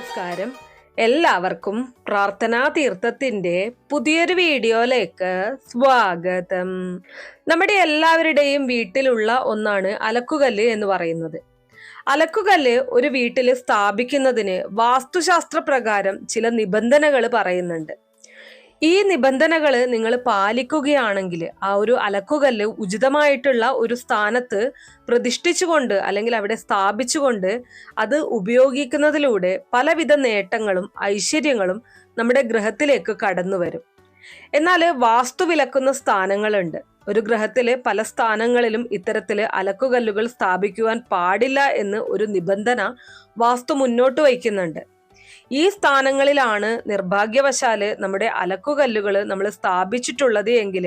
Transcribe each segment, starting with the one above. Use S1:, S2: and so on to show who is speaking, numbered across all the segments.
S1: നമസ്കാരം. എല്ലാവർക്കും പ്രാർത്ഥനാ തീർത്ഥത്തിന്റെ പുതിയൊരു വീഡിയോയിലേക്ക് സ്വാഗതം. നമ്മുടെ എല്ലാവരുടെയും വീട്ടിലുള്ള ഒന്നാണ് അലക്കുകല്ല് എന്ന് പറയുന്നത്. അലക്കുകല്ല് ഒരു വീട്ടിൽ സ്ഥാപിക്കുന്നതിന് വാസ്തുശാസ്ത്ര പ്രകാരം ചില നിബന്ധനകൾ പറയുന്നുണ്ട്. ഈ നിബന്ധനകൾ നിങ്ങൾ പാലിക്കുകയാണെങ്കിൽ ആ ഒരു അലക്കുകല്ല് ഉചിതമായിട്ടുള്ള ഒരു സ്ഥാനത്ത് പ്രതിഷ്ഠിച്ചുകൊണ്ട് അല്ലെങ്കിൽ അവിടെ സ്ഥാപിച്ചുകൊണ്ട് അത് ഉപയോഗിക്കുന്നതിലൂടെ പലവിധ നേട്ടങ്ങളും ഐശ്വര്യങ്ങളും നമ്മുടെ ഗൃഹത്തിലേക്ക് കടന്നു വരും. എന്നാൽ വാസ്തു വിലക്കുന്ന സ്ഥാനങ്ങളുണ്ട്. ഒരു ഗ്രഹത്തിലെ പല സ്ഥാനങ്ങളിലും ഇത്തരത്തില് അലക്കുകല്ലുകൾ സ്ഥാപിക്കുവാൻ പാടില്ല എന്ന് ഒരു നിബന്ധന വാസ്തു മുന്നോട്ട് വയ്ക്കുന്നുണ്ട്. ഈ സ്ഥാനങ്ങളിലാണ് നിർഭാഗ്യവശാല് നമ്മുടെ അലക്കുകല്ലുകൾ നമ്മൾ സ്ഥാപിച്ചിട്ടുള്ളത് എങ്കിൽ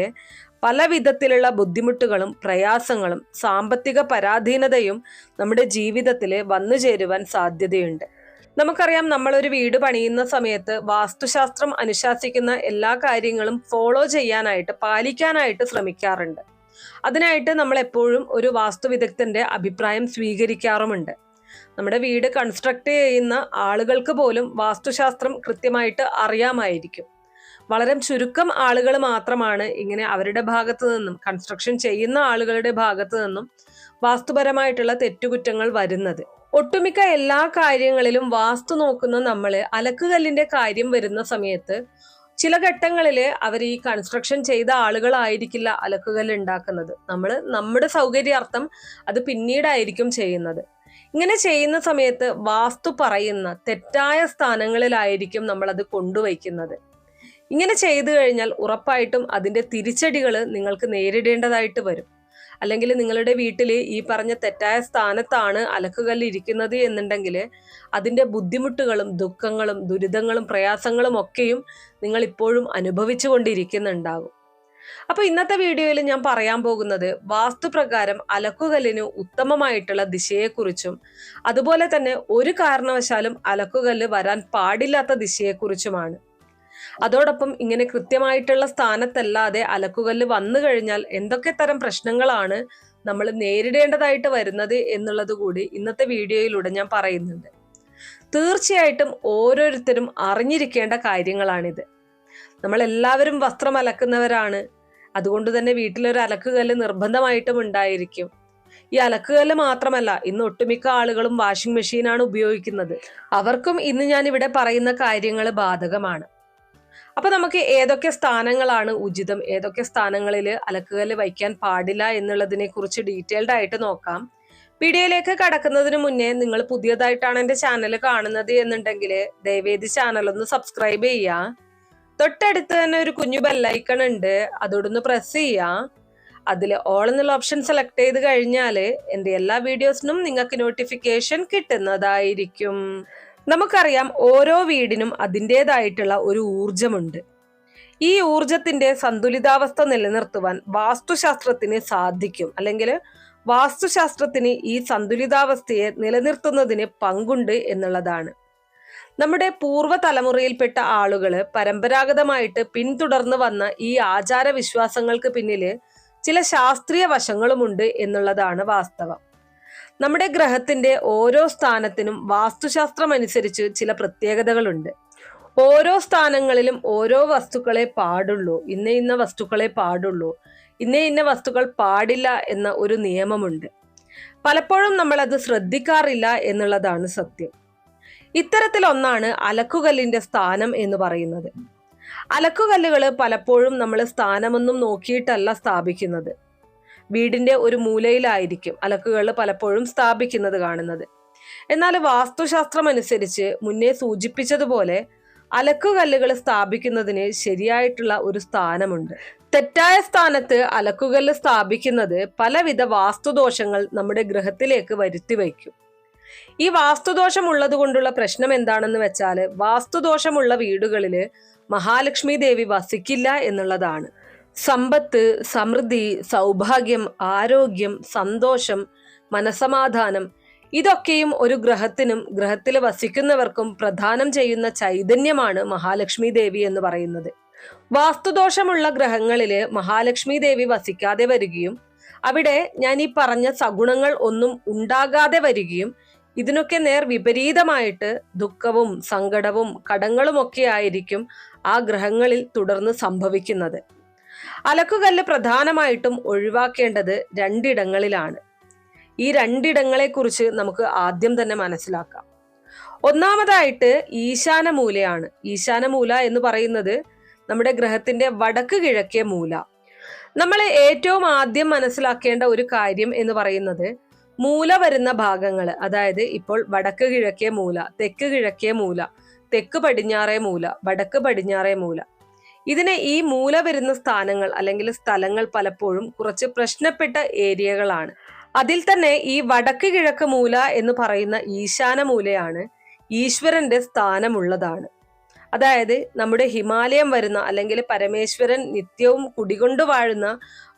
S1: പല വിധത്തിലുള്ള ബുദ്ധിമുട്ടുകളും പ്രയാസങ്ങളും സാമ്പത്തിക പരാധീനതയും നമ്മുടെ ജീവിതത്തിൽ വന്നു ചേരുവാൻ സാധ്യതയുണ്ട്. നമുക്കറിയാം, നമ്മളൊരു വീട് പണിയുന്ന സമയത്ത് വാസ്തുശാസ്ത്രം അനുശാസിക്കുന്ന എല്ലാ കാര്യങ്ങളും ഫോളോ ചെയ്യാനായിട്ട് പാലിക്കാനായിട്ട് ശ്രമിക്കാറുണ്ട്. അതിനായിട്ട് നമ്മൾ എപ്പോഴും ഒരു വാസ്തു വിദഗ്ധന്റെ അഭിപ്രായം സ്വീകരിക്കാറുമുണ്ട്. നമ്മുടെ വീട് കൺസ്ട്രക്ട് ചെയ്യുന്ന ആളുകൾക്ക് പോലും വാസ്തുശാസ്ത്രം കൃത്യമായിട്ട് അറിയാമായിരിക്കും. വളരെ ചുരുക്കം ആളുകൾ മാത്രമാണ് ഇങ്ങനെ അവരുടെ ഭാഗത്തു നിന്നും, കൺസ്ട്രക്ഷൻ ചെയ്യുന്ന ആളുകളുടെ ഭാഗത്തു നിന്നും വാസ്തുപരമായിട്ടുള്ള തെറ്റുകുറ്റങ്ങൾ വരുന്നത്. ഒട്ടുമിക്ക എല്ലാ കാര്യങ്ങളിലും വാസ്തു നോക്കുന്ന നമ്മള് അലക്കുകല്ലിന്റെ കാര്യം വരുന്ന സമയത്ത് ചില ഘട്ടങ്ങളില് അവർ ഈ കൺസ്ട്രക്ഷൻ ചെയ്ത ആളുകളായിരിക്കില്ല അലക്കുകല്ല് ഉണ്ടാക്കുന്നത്. നമ്മുടെ സൗകര്യാർത്ഥം അത് പിന്നീടായിരിക്കും ചെയ്യുന്നത്. ഇങ്ങനെ ചെയ്യുന്ന സമയത്ത് വാസ്തു പറയുന്ന തെറ്റായ സ്ഥാനങ്ങളിലായിരിക്കും നമ്മൾ അത് കൊണ്ടുവയ്ക്കുന്നത്. ഇങ്ങനെ ചെയ്തു കഴിഞ്ഞാൽ ഉറപ്പായിട്ടും അതിന്റെ തിരിച്ചടികൾ നിങ്ങൾക്ക് നേരിടേണ്ടതായിട്ട് വരും. അല്ലെങ്കിൽ നിങ്ങളുടെ വീട്ടിൽ ഈ പറഞ്ഞ തെറ്റായ സ്ഥാനത്താണ് അലക്കുകല്ല് ഇരിക്കുന്നത് എന്നുണ്ടെങ്കിൽ അതിന്റെ ബുദ്ധിമുട്ടുകളും ദുഃഖങ്ങളും ദുരിതങ്ങളും പ്രയാസങ്ങളും ഒക്കെയും നിങ്ങൾ ഇപ്പോഴും അനുഭവിച്ചു കൊണ്ടിരിക്കുന്നുണ്ടാകും. അപ്പൊ ഇന്നത്തെ വീഡിയോയിൽ ഞാൻ പറയാൻ പോകുന്നത് വാസ്തുപ്രകാരം അലക്കുകല്ലിന് ഉത്തമമായിട്ടുള്ള ദിശയെക്കുറിച്ചും അതുപോലെ തന്നെ ഒരു കാരണവശാലും അലക്കുകല്ല് വരാൻ പാടില്ലാത്ത ദിശയെക്കുറിച്ചുമാണ്. അതോടൊപ്പം ഇങ്ങനെ കൃത്യമായിട്ടുള്ള സ്ഥാനത്തല്ലാതെ അലക്കുകല്ല് വന്നു കഴിഞ്ഞാൽ എന്തൊക്കെ തരം പ്രശ്നങ്ങളാണ് നമ്മൾ നേരിടേണ്ടതായിട്ട് വരുന്നത് എന്നുള്ളത് കൂടി ഇന്നത്തെ വീഡിയോയിലൂടെ ഞാൻ പറയുന്നുണ്ട്. തീർച്ചയായിട്ടും ഓരോരുത്തരും അറിഞ്ഞിരിക്കേണ്ട കാര്യങ്ങളാണിത്. നമ്മളെല്ലാവരും വസ്ത്രം അലക്കുന്നവരാണ്. അതുകൊണ്ട് തന്നെ വീട്ടിലൊരു അലക്കുകല്ല് നിർബന്ധമായിട്ടും ഉണ്ടായിരിക്കും. ഈ അലക്കുകല്ല് മാത്രമല്ല, ഇന്ന് ഒട്ടുമിക്ക ആളുകളും വാഷിംഗ് മെഷീനാണ് ഉപയോഗിക്കുന്നത്. അവർക്കും ഇന്ന് ഞാൻ ഇവിടെ പറയുന്ന കാര്യങ്ങൾ ബാധകമാണ്. അപ്പൊ നമുക്ക് ഏതൊക്കെ സ്ഥാനങ്ങളാണ് ഉചിതം, ഏതൊക്കെ സ്ഥാനങ്ങളിൽ അലക്കുകല്ല് വയ്ക്കാൻ പാടില്ല എന്നുള്ളതിനെ കുറിച്ച് ഡീറ്റെയിൽഡ് ആയിട്ട് നോക്കാം. വീഡിയോയിലേക്ക് കടക്കുന്നതിന് മുന്നേ നിങ്ങൾ പുതിയതായിട്ടാണ് എൻ്റെ ചാനൽ കാണുന്നത് എന്നുണ്ടെങ്കിൽ ദയവേദി ചാനൽ ഒന്ന് സബ്സ്ക്രൈബ് ചെയ്യുക. തൊട്ടടുത്ത് തന്നെ ഒരു കുഞ്ഞു ബെല്ലൈക്കൺ ഉണ്ട്, അതോടൊന്ന് പ്രസ് ചെയ്യാം. അതിൽ ഓൾ എന്നുള്ള ഓപ്ഷൻ സെലക്ട് ചെയ്ത് കഴിഞ്ഞാൽ എൻ്റെ എല്ലാ വീഡിയോസിനും നിങ്ങൾക്ക് നോട്ടിഫിക്കേഷൻ കിട്ടുന്നതായിരിക്കും. നമുക്കറിയാം, ഓരോ വീടിനും അതിൻ്റെതായിട്ടുള്ള ഒരു ഊർജമുണ്ട്. ഈ ഊർജത്തിന്റെ സന്തുലിതാവസ്ഥ നിലനിർത്തുവാൻ വാസ്തുശാസ്ത്രത്തിന് സാധിക്കും. അല്ലെങ്കിൽ വാസ്തുശാസ്ത്രത്തിന് ഈ സന്തുലിതാവസ്ഥയെ നിലനിർത്തുന്നതിന് പങ്കുണ്ട് എന്നുള്ളതാണ്. നമ്മുടെ പൂർവ്വ തലമുറയിൽപ്പെട്ട ആളുകൾ പരമ്പരാഗതമായിട്ട് പിന്തുടർന്നു വന്ന ഈ ആചാര വിശ്വാസങ്ങൾക്ക് പിന്നില് ചില ശാസ്ത്രീയ വശങ്ങളുമുണ്ട് എന്നുള്ളതാണ് വാസ്തവം. നമ്മുടെ ഗ്രഹത്തിന്റെ ഓരോ സ്ഥാനത്തിനും വാസ്തുശാസ്ത്രം അനുസരിച്ച് ചില പ്രത്യേകതകളുണ്ട്. ഓരോ സ്ഥാനങ്ങളിലും ഓരോ വസ്തുക്കളെ പാടുള്ളൂ, ഇന്ന വസ്തുക്കളെ പാടുള്ളൂ, ഇന്ന വസ്തുക്കൾ പാടില്ല എന്ന ഒരു നിയമമുണ്ട്. പലപ്പോഴും നമ്മൾ അത് ശ്രദ്ധിക്കാറില്ല എന്നുള്ളതാണ് സത്യം. ഇത്തരത്തിലൊന്നാണ് അലക്കുകല്ലിന്റെ സ്ഥാനം എന്ന് പറയുന്നത്. അലക്കുകല്ലുകൾ പലപ്പോഴും നമ്മൾ സ്ഥാനമൊന്നും നോക്കിയിട്ടല്ല സ്ഥാപിക്കുന്നത്. വീടിന്റെ ഒരു മൂലയിലായിരിക്കും അലക്കുകൾ പലപ്പോഴും സ്ഥാപിക്കുന്നത് കാണുന്നത്. എന്നാൽ വാസ്തുശാസ്ത്രം അനുസരിച്ച് മുന്നേ സൂചിപ്പിച്ചതുപോലെ അലക്കുകല്ലുകൾ സ്ഥാപിക്കുന്നതിന് ശരിയായിട്ടുള്ള ഒരു സ്ഥാനമുണ്ട്. തെറ്റായ സ്ഥാനത്ത് അലക്കുകല്ല് സ്ഥാപിക്കുന്നത് പലവിധ വാസ്തുദോഷങ്ങൾ നമ്മുടെ ഗൃഹത്തിലേക്ക് വരുത്തി വയ്ക്കും. ഈ വാസ്തുദോഷം ഉള്ളത് കൊണ്ടുള്ള പ്രശ്നം എന്താണെന്ന് വെച്ചാല്, വാസ്തുദോഷമുള്ള വീടുകളില് മഹാലക്ഷ്മി ദേവി വസിക്കില്ല എന്നുള്ളതാണ്. സമ്പത്ത്, സമൃദ്ധി, സൗഭാഗ്യം, ആരോഗ്യം, സന്തോഷം, മനസമാധാനം ഇതൊക്കെയും ഒരു ഗ്രഹത്തിനും ഗ്രഹത്തിൽ വസിക്കുന്നവർക്കും പ്രദാനം ചെയ്യുന്ന ചൈതന്യമാണ് മഹാലക്ഷ്മി ദേവി എന്ന് പറയുന്നത്. വാസ്തുദോഷമുള്ള ഗ്രഹങ്ങളില് മഹാലക്ഷ്മി ദേവി വസിക്കാതെ വരികയും അവിടെ ഞാൻ ഈ പറഞ്ഞ സഗുണങ്ങൾ ഒന്നും ഉണ്ടാകാതെ വരികയും ഇതിനൊക്കെ നേർ വിപരീതമായിട്ട് ദുഃഖവും സങ്കടവും കടങ്ങളും ഒക്കെ ആയിരിക്കും ആ ഗ്രഹങ്ങളിൽ തുടർന്ന് സംഭവിക്കുന്നത്. അലക്കുകല്ല് പ്രധാനമായിട്ടും ഒഴിവാക്കേണ്ടത് രണ്ടിടങ്ങളിലാണ്. ഈ രണ്ടിടങ്ങളെ കുറിച്ച് നമുക്ക് ആദ്യം തന്നെ മനസ്സിലാക്കാം. ഒന്നാമതായിട്ട് ഈശാനമൂലയാണ്. ഈശാനമൂല എന്ന് പറയുന്നത് നമ്മുടെ ഗ്രഹത്തിന്റെ വടക്ക് കിഴക്കേ മൂല. നമ്മൾ ഏറ്റവും ആദ്യം മനസ്സിലാക്കേണ്ട ഒരു കാര്യം എന്ന് പറയുന്നത് മൂല വരുന്ന ഭാഗങ്ങൾ, അതായത് ഇപ്പോൾ വടക്ക് കിഴക്കേ മൂല, തെക്ക് കിഴക്കേ മൂല, തെക്ക് പടിഞ്ഞാറേ മൂല, വടക്ക് പടിഞ്ഞാറേ മൂല, ഈ മൂല വരുന്ന സ്ഥാനങ്ങൾ അല്ലെങ്കിൽ സ്ഥലങ്ങൾ പലപ്പോഴും കുറച്ച് പ്രശ്നപ്പെട്ട ഏരിയകളാണ്. അതിൽ തന്നെ ഈ വടക്ക് കിഴക്ക് മൂല എന്ന് പറയുന്ന ഈശാന മൂലയാണ് ഈശ്വരന്റെ സ്ഥാനമുള്ളതാണ്. അതായത് നമ്മുടെ ഹിമാലയം വരുന്ന അല്ലെങ്കിൽ പരമേശ്വരൻ നിത്യവും കുടികൊണ്ടു വാഴുന്ന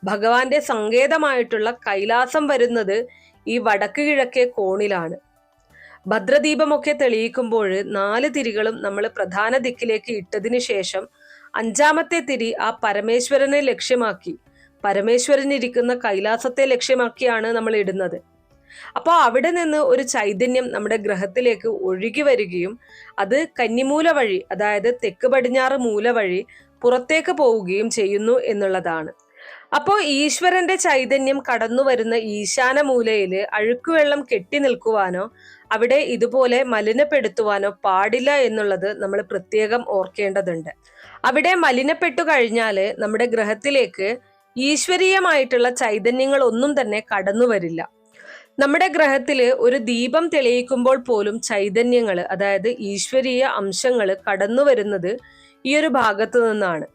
S1: ഭഗവാന്റെ സങ്കേതമായിട്ടുള്ള കൈലാസം വരുന്നത് ഈ വടക്ക് കിഴക്കേ കോണിലാണ്. ഭദ്രദീപമൊക്കെ തെളിയിക്കുമ്പോൾ 4 തിരികളും നമ്മൾ പ്രധാന ദിക്കിലേക്ക് ഇട്ടതിനു ശേഷം 5ാമത്തെ തിരി ആ പരമേശ്വരനെ ലക്ഷ്യമാക്കി, പരമേശ്വരൻ ഇരിക്കുന്ന കൈലാസത്തെ ലക്ഷ്യമാക്കിയാണ് നമ്മൾ ഇടുന്നത്. അപ്പോൾ അവിടെ നിന്ന് ഒരു ചൈതന്യം നമ്മുടെ ഗ്രഹത്തിലേക്ക് ഒഴുകി വരികയും അത് കന്നിമൂല വഴി, അതായത് തെക്ക് പടിഞ്ഞാറ് മൂല വഴി പുറത്തേക്ക് പോവുകയും ചെയ്യുന്നു എന്നുള്ളതാണ്. അപ്പോൾ ഈശ്വരന്റെ ചൈതന്യം കടന്നു വരുന്ന ഈശാന മൂലയില് അഴുക്കുവെള്ളം കെട്ടി നിൽക്കുവാനോ അവിടെ ഇതുപോലെ മലിനപ്പെടുത്തുവാനോ പാടില്ല എന്നുള്ളത് നമ്മൾ പ്രത്യേകം ഓർക്കേണ്ടതുണ്ട്. അവിടെ മലിനപ്പെട്ടു കഴിഞ്ഞാല് നമ്മുടെ ഗ്രഹത്തിലേക്ക് ഈശ്വരീയമായിട്ടുള്ള ചൈതന്യങ്ങൾ ഒന്നും തന്നെ കടന്നു വരില്ല. നമ്മുടെ ഗ്രഹത്തില് ഒരു ദീപം തെളിയിക്കുമ്പോൾ പോലും ചൈതന്യങ്ങൾ, അതായത് ഈശ്വരീയ അംശങ്ങൾ കടന്നു വരുന്നത് ഈ ഒരു ഭാഗത്തു നിന്നാണ്.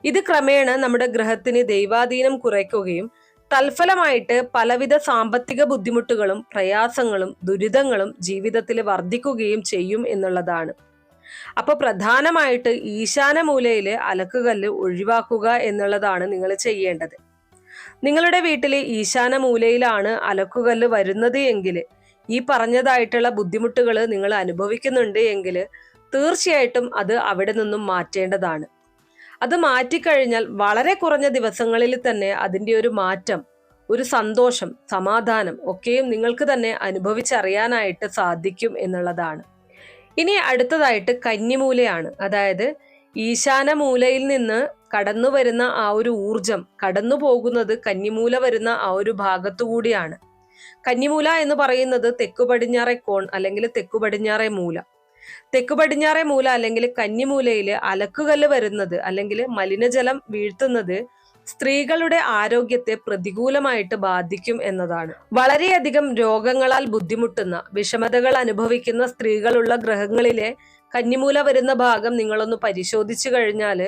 S1: ഇത് ക്രമേണ നമ്മുടെ ഗ്രഹത്തിന് ദൈവാധീനം കുറയ്ക്കുകയും തൽഫലമായിട്ട് പലവിധ സാമ്പത്തിക ബുദ്ധിമുട്ടുകളും പ്രയാസങ്ങളും ദുരിതങ്ങളും ജീവിതത്തിൽ വർദ്ധിക്കുകയും ചെയ്യും എന്നുള്ളതാണ്. അപ്പൊ പ്രധാനമായിട്ട് ഈശാന മൂലയിലെ അലക്കുകല്ല് ഒഴിവാക്കുക എന്നുള്ളതാണ് നിങ്ങൾ ചെയ്യേണ്ടത്. നിങ്ങളുടെ വീട്ടിലെ ഈശാന മൂലയിലാണ് അലക്കുകല്ല് വരുന്നത് എങ്കിൽ, ഈ പറഞ്ഞതായിട്ടുള്ള ബുദ്ധിമുട്ടുകൾ നിങ്ങൾ അനുഭവിക്കുന്നുണ്ട് എങ്കിൽ തീർച്ചയായിട്ടും അത് അവിടെ നിന്നും മാറ്റേണ്ടതാണ്. അത് മാറ്റിക്കഴിഞ്ഞാൽ വളരെ കുറഞ്ഞ ദിവസങ്ങളിൽ തന്നെ അതിൻ്റെ ഒരു മാറ്റം, ഒരു സന്തോഷം, സമാധാനം ഒക്കെയും നിങ്ങൾക്ക് തന്നെ അനുഭവിച്ചറിയാനായിട്ട് സാധിക്കും എന്നുള്ളതാണ്. ഇനി അടുത്തതായിട്ട് കന്നിമൂലയാണ്. അതായത് ഈശാന മൂലയിൽ നിന്ന് കടന്നു വരുന്ന ആ ഒരു ഊർജം കടന്നു പോകുന്നത് കന്നിമൂല വരുന്ന ആ ഒരു ഭാഗത്തു കൂടിയാണ്. കന്നിമൂല എന്ന് പറയുന്നത് തെക്കു പടിഞ്ഞാറേ കോൺ അല്ലെങ്കിൽ തെക്കു പടിഞ്ഞാറേ മൂല. തെക്കു പടിഞ്ഞാറേ മൂല അല്ലെങ്കിൽ കന്നിമൂലയില് അലക്കുകല്ല് വരുന്നത് അല്ലെങ്കിൽ മലിനജലം വീഴ്ത്തുന്നത് സ്ത്രീകളുടെ ആരോഗ്യത്തെ പ്രതികൂലമായിട്ട് ബാധിക്കും എന്നതാണ്. വളരെയധികം രോഗങ്ങളാൽ ബുദ്ധിമുട്ടുന്ന, വിഷമതകൾ അനുഭവിക്കുന്ന സ്ത്രീകളുള്ള ഗ്രഹങ്ങളിലെ കന്നിമൂല വരുന്ന ഭാഗം നിങ്ങളൊന്ന് പരിശോധിച്ചു കഴിഞ്ഞാൽ,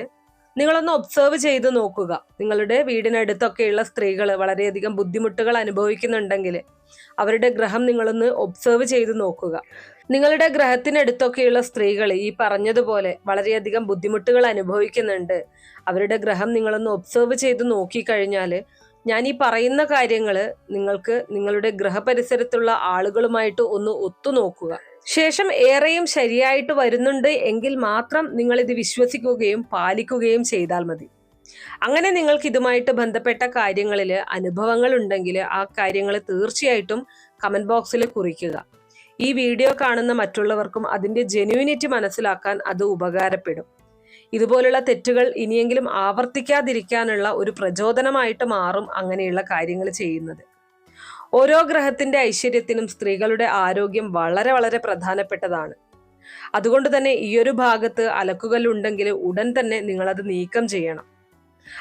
S1: നിങ്ങളൊന്ന് ഒബ്സർവ് ചെയ്ത് നോക്കുക. നിങ്ങളുടെ വീടിനടുത്തൊക്കെയുള്ള സ്ത്രീകൾ വളരെയധികം ബുദ്ധിമുട്ടുകൾ അനുഭവിക്കുന്നുണ്ടെങ്കിൽ അവരുടെ ഗ്രഹം നിങ്ങളൊന്ന് ഒബ്സർവ് ചെയ്ത് നോക്കുക. നിങ്ങളുടെ ഗ്രഹത്തിനടുത്തൊക്കെയുള്ള സ്ത്രീകൾ ഈ പറഞ്ഞതുപോലെ വളരെയധികം ബുദ്ധിമുട്ടുകൾ അനുഭവിക്കുന്നുണ്ട്, അവരുടെ ഗ്രഹം നിങ്ങളൊന്ന് ഒബ്സർവ് ചെയ്ത് നോക്കിക്കഴിഞ്ഞാൽ ഞാൻ ഈ പറയുന്ന കാര്യങ്ങൾ നിങ്ങൾക്ക് നിങ്ങളുടെ ഗ്രഹപരിസരത്തുള്ള ആളുകളുമായിട്ട് ഒന്ന് ഒത്തുനോക്കുക. ശേഷം ഏറെയും ശരിയായിട്ട് വരുന്നുണ്ട് എങ്കിൽ മാത്രം നിങ്ങൾ ഇത് വിശ്വസിക്കുകയും പാലിക്കുകയും ചെയ്താൽ മതി. അങ്ങനെ നിങ്ങൾക്ക് ഇതുമായിട്ട് ബന്ധപ്പെട്ട കാര്യങ്ങളിൽ അനുഭവങ്ങൾ ഉണ്ടെങ്കിൽ ആ കാര്യങ്ങൾ തീർച്ചയായിട്ടും കമന്റ് ബോക്സിൽ കുറിക്കുക. ഈ വീഡിയോ കാണുന്ന മറ്റുള്ളവർക്കും അതിന്റെ ജെന്യൂനിറ്റി മനസ്സിലാക്കാൻ അത് ഉപകാരപ്പെടും. ഇതുപോലുള്ള തെറ്റുകൾ ഇനിയെങ്കിലും ആവർത്തിക്കാതിരിക്കാനുള്ള ഒരു പ്രചോദനമായിട്ട് മാറും അങ്ങനെയുള്ള കാര്യങ്ങൾ ചെയ്യുന്നത്. ഓരോ ഗ്രഹത്തിന്റെ ഐശ്വര്യത്തിനും സ്ത്രീകളുടെ ആരോഗ്യം വളരെ വളരെ പ്രധാനപ്പെട്ടതാണ്. അതുകൊണ്ട് തന്നെ ഈ ഒരു ഭാഗത്ത് അലക്കുകല്ലുണ്ടെങ്കിൽ ഉടൻ തന്നെ നിങ്ങളത് നീക്കം ചെയ്യണം.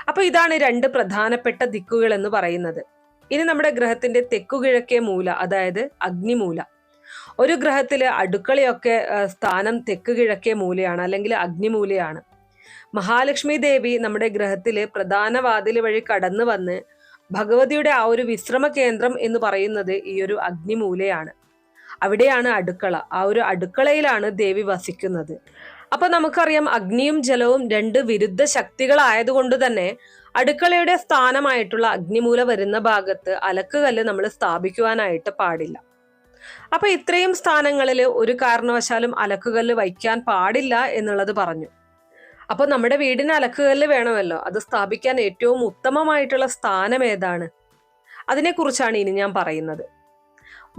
S1: അപ്പൊ ഇതാണ് 2 പ്രധാനപ്പെട്ട ദിക്കുകൾ എന്ന് പറയുന്നത്. ഇനി നമ്മുടെ ഗ്രഹത്തിന്റെ തെക്കുകിഴക്കേ മൂല, അതായത് അഗ്നിമൂല. ഒരു ഗ്രഹത്തില് അടുക്കളയൊക്കെ സ്ഥാനം തെക്ക് കിഴക്കേ മൂലയാണ് അല്ലെങ്കിൽ അഗ്നിമൂലയാണ്. മഹാലക്ഷ്മി ദേവി നമ്മുടെ ഗ്രഹത്തില് പ്രധാന വാതിൽ വഴി കടന്നു വന്ന് ഭഗവതിയുടെ ആ ഒരു വിശ്രമ കേന്ദ്രം എന്ന് പറയുന്നത് ഈ ഒരു അഗ്നിമൂലയാണ്. അവിടെയാണ് അടുക്കള. ആ ഒരു അടുക്കളയിലാണ് ദേവി വസിക്കുന്നത്. അപ്പൊ നമുക്കറിയാം അഗ്നിയും ജലവും 2 വിരുദ്ധ ശക്തികളായതുകൊണ്ട് തന്നെ അടുക്കളയുടെ സ്ഥാനമായിട്ടുള്ള അഗ്നിമൂല വരുന്ന ഭാഗത്ത് അലക്കുകല്ല് നമ്മൾ സ്ഥാപിക്കുവാനായിട്ട് പാടില്ല. അപ്പൊ ഇത്രയും സ്ഥാനങ്ങളിൽ ഒരു കാരണവശാലും അലക്കുകല്ല് വയ്ക്കാൻ പാടില്ല എന്നുള്ളത് പറഞ്ഞു. അപ്പൊ നമ്മുടെ വീടിന് അലക്കുകല്ല് വേണമല്ലോ, അത് സ്ഥാപിക്കാൻ ഏറ്റവും ഉത്തമമായിട്ടുള്ള സ്ഥാനം ഏതാണ്? അതിനെക്കുറിച്ചാണ് ഇനി ഞാൻ പറയുന്നത്.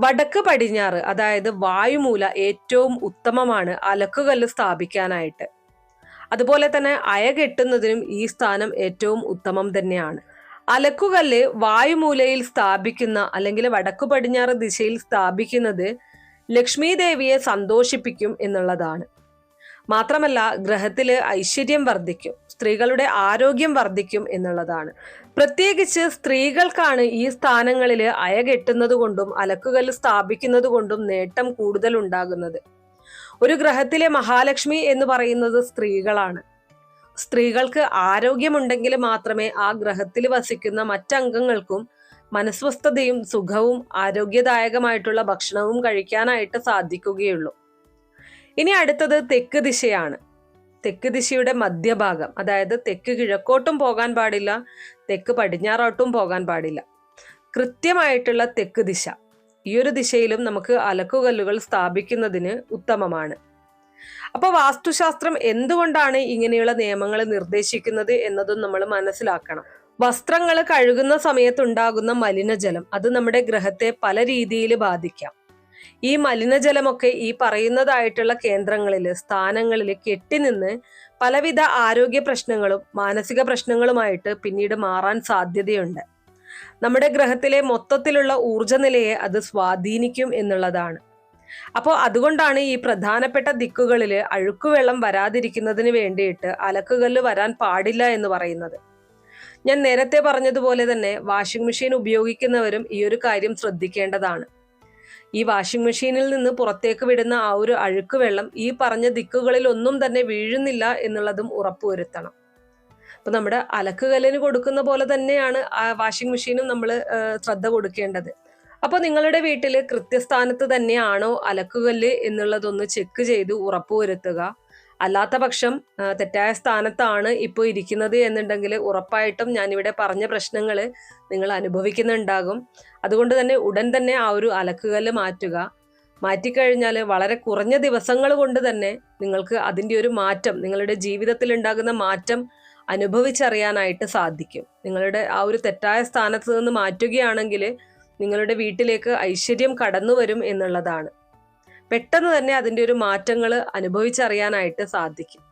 S1: വടക്ക് പടിഞ്ഞാറ് അതായത് വായുമൂല ഏറ്റവും ഉത്തമമാണ് അലക്കുകല്ല് സ്ഥാപിക്കാനായിട്ട്. അതുപോലെ തന്നെ അയ കെട്ടുന്നതിനും ഈ സ്ഥാനം ഏറ്റവും ഉത്തമം തന്നെയാണ്. അലക്കുകല്ല് വായുമൂലയിൽ സ്ഥാപിക്കുന്ന അല്ലെങ്കിൽ വടക്കു പടിഞ്ഞാറ് ദിശയിൽ സ്ഥാപിക്കുന്നത് ലക്ഷ്മി ദേവിയെ സന്തോഷിപ്പിക്കും എന്നുള്ളതാണ്. മാത്രമല്ല ഗ്രഹത്തില് ഐശ്വര്യം വർദ്ധിക്കും, സ്ത്രീകളുടെ ആരോഗ്യം വർദ്ധിക്കും എന്നുള്ളതാണ്. പ്രത്യേകിച്ച് സ്ത്രീകൾക്കാണ് ഈ സ്ഥാനങ്ങളിൽ അയ കെട്ടുന്നത് കൊണ്ടും അലക്കുകല്ല് സ്ഥാപിക്കുന്നത് കൊണ്ടും നേട്ടം കൂടുതൽ ഉണ്ടാകുന്നത്. ഒരു ഗ്രഹത്തിലെ മഹാലക്ഷ്മി എന്ന് പറയുന്നത് സ്ത്രീകളാണ്. സ്ത്രീകൾക്ക് ആരോഗ്യമുണ്ടെങ്കിൽ മാത്രമേ ആ ഗ്രഹത്തിൽ വസിക്കുന്ന മറ്റംഗങ്ങൾക്കും മനസ്വസ്ഥതയും സുഖവും ആരോഗ്യദായകമായിട്ടുള്ള ഭക്ഷണവും കഴിക്കാനായിട്ട് സാധിക്കുകയുള്ളൂ. ഇനി അടുത്തത് തെക്ക് ദിശയാണ്. തെക്ക് ദിശയുടെ മധ്യഭാഗം, അതായത് തെക്ക് കിഴക്കോട്ടും പോകാൻ പാടില്ല, തെക്ക് പടിഞ്ഞാറോട്ടും പോകാൻ പാടില്ല. കൃത്യമായിട്ടുള്ള തെക്ക് ദിശ, ഈ ഒരു ദിശയിലും നമുക്ക് അലക്കുകല്ലുകൾ സ്ഥാപിക്കുന്നതിന് ഉത്തമമാണ്. അപ്പോൾ വാസ്തുശാസ്ത്രം എന്തുകൊണ്ടാണ് ഇങ്ങനെയുള്ള നിയമങ്ങൾ നിർദ്ദേശിക്കുന്നത് എന്നതും നമ്മൾ മനസ്സിലാക്കണം. വസ്ത്രങ്ങൾ കഴുകുന്ന സമയത്തുണ്ടാകുന്ന മലിനജലം അത് നമ്മുടെ ഗ്രഹത്തെ പല രീതിയിൽ ബാധിക്കാം. ഈ മലിനജലമൊക്കെ ഈ പറയുന്നതായിട്ടുള്ള കേന്ദ്രങ്ങളിൽ സ്ഥാനങ്ങളിൽ കെട്ടിനിന്ന് പലവിധ ആരോഗ്യ പ്രശ്നങ്ങളും മാനസിക പ്രശ്നങ്ങളുമായിട്ട് പിന്നീട് മാറാൻ സാധ്യതയുണ്ട്. നമ്മുടെ ഗ്രഹത്തിലെ മൊത്തത്തിലുള്ള ഊർജ്ജനിലയെ അത് സ്വാധീനിക്കും എന്നുള്ളതാണ്. അപ്പോൾ അതുകൊണ്ടാണ് ഈ പ്രധാനപ്പെട്ട ദിക്കുകളിൽ അഴുക്കുവെള്ളം വരാതിരിക്കുന്നതിന് വേണ്ടിയിട്ട് അലക്കുകല്ല് വരാൻ പാടില്ല എന്ന് പറയുന്നത്. ഞാൻ നേരത്തെ പറഞ്ഞതുപോലെ തന്നെ വാഷിംഗ് മെഷീൻ ഉപയോഗിക്കുന്നവരും ഈ ഒരു കാര്യം ശ്രദ്ധിക്കേണ്ടതാണ്. ഈ വാഷിംഗ് മെഷീനിൽ നിന്ന് പുറത്തേക്ക് വിടുന്ന ആ ഒരു അഴുക്ക് വെള്ളം ഈ പറഞ്ഞ ദിക്കുകളിൽ ഒന്നും തന്നെ വീഴുന്നില്ല എന്നുള്ളതും ഉറപ്പുവരുത്തണം. അപ്പൊ നമ്മുടെ അലക്കുകല്ലിന് കൊടുക്കുന്ന പോലെ തന്നെയാണ് ആ വാഷിംഗ് മെഷീനും നമ്മൾ ശ്രദ്ധ കൊടുക്കേണ്ടത്. അപ്പൊ നിങ്ങളുടെ വീട്ടിൽ കൃത്യസ്ഥാനത്ത് തന്നെയാണോ അലക്കുകല്ല് എന്നുള്ളതൊന്ന് ചെക്ക് ചെയ്ത് ഉറപ്പുവരുത്തുക. അല്ലാത്ത പക്ഷം തെറ്റായ സ്ഥാനത്താണ് ഇപ്പോൾ ഇരിക്കുന്നത് എന്നുണ്ടെങ്കിൽ ഉറപ്പായിട്ടും ഞാനിവിടെ പറഞ്ഞ പ്രശ്നങ്ങൾ നിങ്ങൾ അനുഭവിക്കുന്നുണ്ടാകും. അതുകൊണ്ട് തന്നെ ഉടൻ തന്നെ ആ ഒരു അലക്കുകല്ല് മാറ്റുക. മാറ്റിക്കഴിഞ്ഞാൽ വളരെ കുറഞ്ഞ ദിവസങ്ങൾ കൊണ്ട് തന്നെ നിങ്ങൾക്ക് അതിൻ്റെ ഒരു മാറ്റം, നിങ്ങളുടെ ജീവിതത്തിൽ ഉണ്ടാകുന്ന മാറ്റം അനുഭവിച്ചറിയാനായിട്ട് സാധിക്കും. നിങ്ങളുടെ ആ ഒരു തെറ്റായ സ്ഥാനത്ത് നിന്ന് മാറ്റുകയാണെങ്കിൽ നിങ്ങളുടെ വീട്ടിലേക്ക് ഐശ്വര്യം കടന്നു വരും എന്നുള്ളതാണ്. പെട്ടെന്ന് തന്നെ അതിൻ്റെ ഒരു മാറ്റങ്ങൾ അനുഭവിച്ചറിയാനായിട്ട് സാധിക്കും.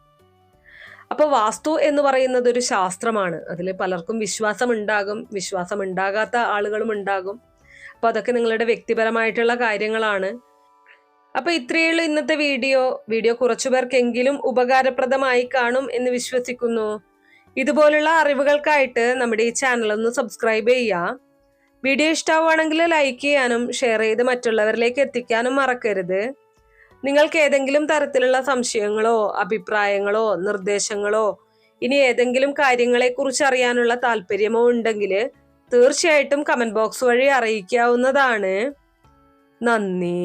S1: അപ്പോൾ വാസ്തു എന്ന് പറയുന്നത് ഒരു ശാസ്ത്രമാണ്. അതിൽ പലർക്കും വിശ്വാസം ഉണ്ടാകും, വിശ്വാസം ഉണ്ടാകാത്ത ആളുകളും ഉണ്ടാകും. അപ്പോൾ അതൊക്കെ നിങ്ങളുടെ വ്യക്തിപരമായിട്ടുള്ള കാര്യങ്ങളാണ്. അപ്പോൾ ഇത്രയേ ഉള്ളൂ ഇന്നത്തെ വീഡിയോ കുറച്ചു പേർക്കെങ്കിലും ഉപകാരപ്രദമായി കാണും എന്ന് വിശ്വസിക്കുന്നു. ഇതുപോലുള്ള അറിവുകൾക്കായിട്ട് നമ്മുടെ ഈ ചാനൽ ഒന്ന് സബ്സ്ക്രൈബ് ചെയ്യുക. വീഡിയോ ഇഷ്ടമാവുകയാണെങ്കിൽ ലൈക്ക് ചെയ്യാനും ഷെയർ ചെയ്ത് മറ്റുള്ളവരിലേക്ക് എത്തിക്കാനും മറക്കരുത്. നിങ്ങൾക്ക് ഏതെങ്കിലും തരത്തിലുള്ള സംശയങ്ങളോ അഭിപ്രായങ്ങളോ നിർദ്ദേശങ്ങളോ ഇനി ഏതെങ്കിലും കാര്യങ്ങളെക്കുറിച്ച് അറിയാനുള്ള താല്പര്യമോ ഉണ്ടെങ്കിൽ തീർച്ചയായിട്ടും കമന്റ് ബോക്സ് വഴി അറിയിക്കാവുന്നതാണ്. നന്ദി.